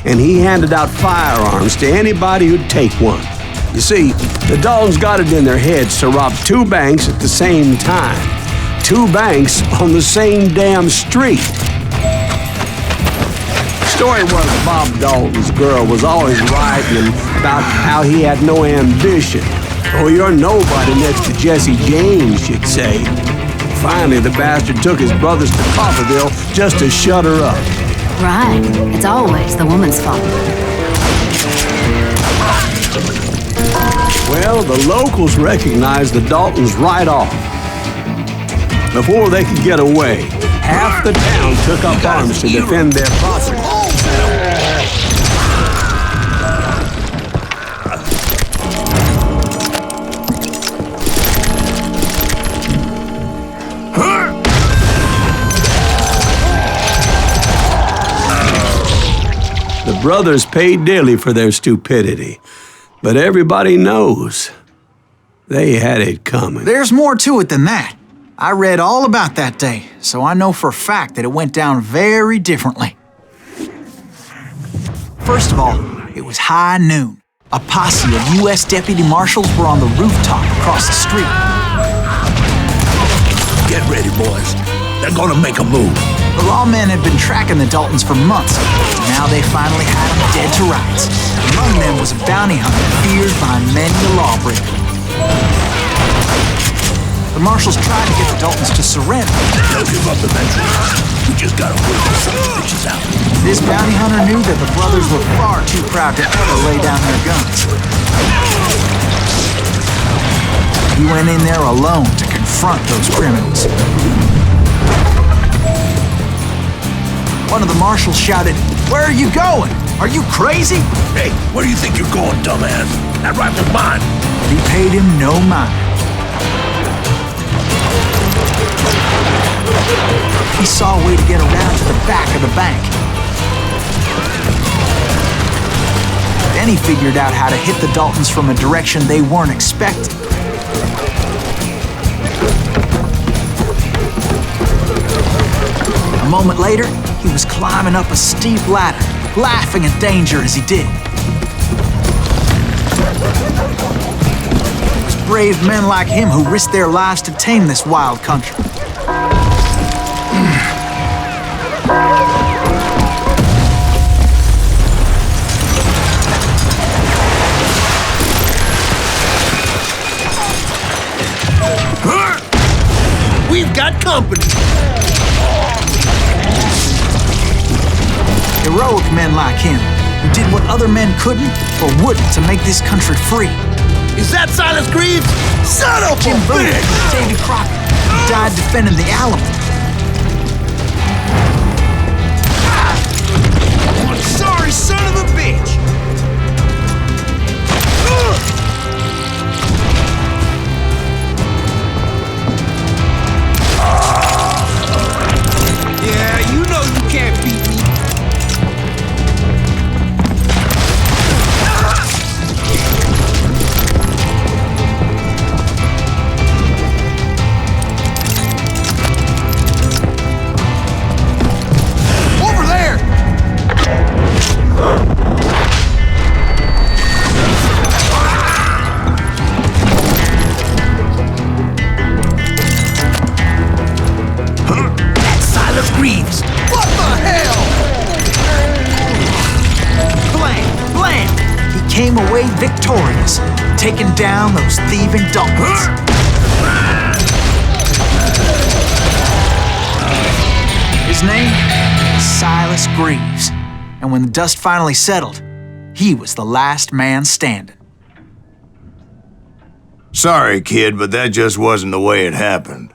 and he handed out firearms to anybody who'd take one. You see, the Daltons got it in their heads to rob two banks at the same time. Two banks on the same damn street. Story was Bob Dalton's girl was always writing about how he had no ambition. Oh, you're nobody next to Jesse James, she'd say. Finally, the bastard took his brothers to Coffeyville just to shut her up. Right. It's always the woman's fault. Well, the locals recognized the Daltons right off. Before they could get away, half the town took up arms to defend their property. The brothers paid dearly for their stupidity, but everybody knows they had it coming. There's more to it than that. I read all about that day, so I know for a fact that it went down very differently. First of all, it was high noon. A posse of U.S. deputy marshals were on the rooftop across the street. Get ready, boys. They're gonna make a move. The lawmen had been tracking the Daltons for months. Now they finally had them dead to rights. Among them was a bounty hunter feared by many a lawbreaker. The marshals tried to get the Daltons to surrender. They'll give up eventually. We just gotta work the son of bitches out. This bounty hunter knew that the brothers were far too proud to ever lay down their guns. He went in there alone to confront those criminals. One of the marshals shouted, "Where are you going? Are you crazy?" Hey, where do you think you're going, dumbass? That rifle's mine. He paid him no mind. He saw a way to get around to the back of the bank. Then he figured out how to hit the Daltons from a direction they weren't expecting. A moment later, he was climbing up a steep ladder, laughing at danger as he did. It was brave men like him who risked their lives to tame this wild country. We've got company. Heroic men like him, who did what other men couldn't or wouldn't to make this country free. Is that Silas Greaves? Son of Jim a Boone, bitch! Davy Crockett, who died defending the Alamo. I'm sorry, son of a bitch! Yeah, you know you can't beat me. Over there! That's Silas Greaves. What the hell? Blam! Blam! He came away victorious, taking down those thieving Daltons. His name? Silas Greaves. And when the dust finally settled, he was the last man standing. Sorry, kid, but that just wasn't the way it happened.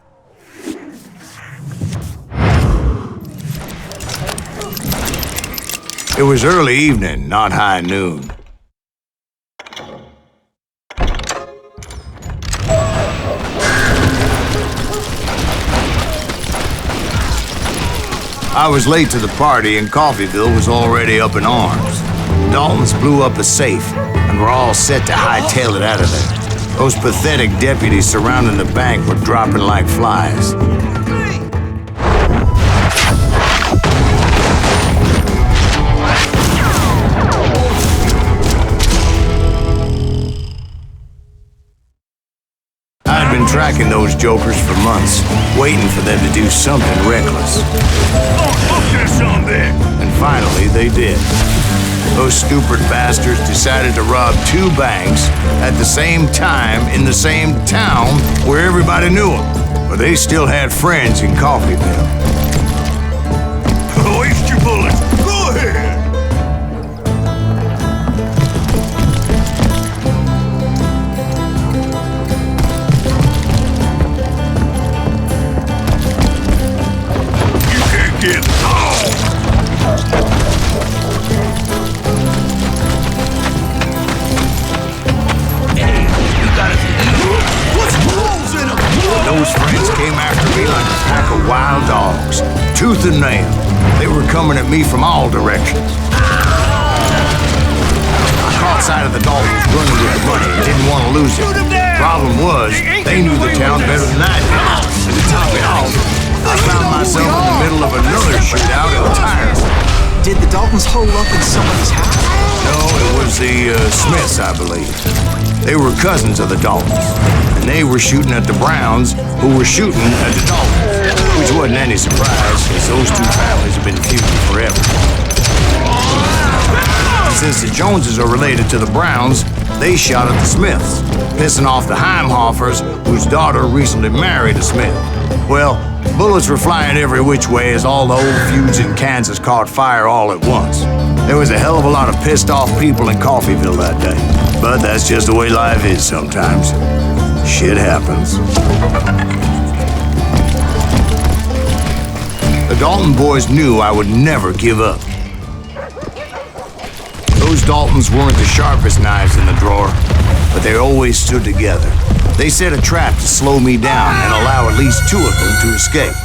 It was early evening, not high noon. I was late to the party and Coffeyville was already up in arms. Daltons blew up a safe and were all set to hightail it out of there. Those pathetic deputies surrounding the bank were dropping like flies. tracking those jokers for months, waiting for them to do something reckless. And finally, they did. Those stupid bastards decided to rob 2 banks at the same time in the same town where everybody knew them. But they still had friends in Coffeyville. Waste your bullets. Go ahead. You can't get Those friends came after me like a pack of wild dogs, tooth and nail. They were coming at me from all directions. I caught sight of the Daltons running with the money and didn't want to lose it. Problem was, they knew the town better than I did. And to top it off, I found myself in the middle of another shootout entirely. Did the Daltons hole up in somebody's house? No, it was the Smiths, I believe. They were cousins of the Daltons, and they were shooting at the Browns, who were shooting at the Daltons, which wasn't any surprise, since those 2 families have been feuding forever. And since the Joneses are related to the Browns, they shot at the Smiths, pissing off the Heimhoffers, whose daughter recently married a Smith. Well, bullets were flying every which way as all the old feuds in Kansas caught fire all at once. There was a hell of a lot of pissed off people in Coffeyville that day. But that's just the way life is sometimes. Shit happens. The Dalton boys knew I would never give up. Those Daltons weren't the sharpest knives in the drawer, but they always stood together. They set a trap to slow me down and allow at least 2 of them to escape.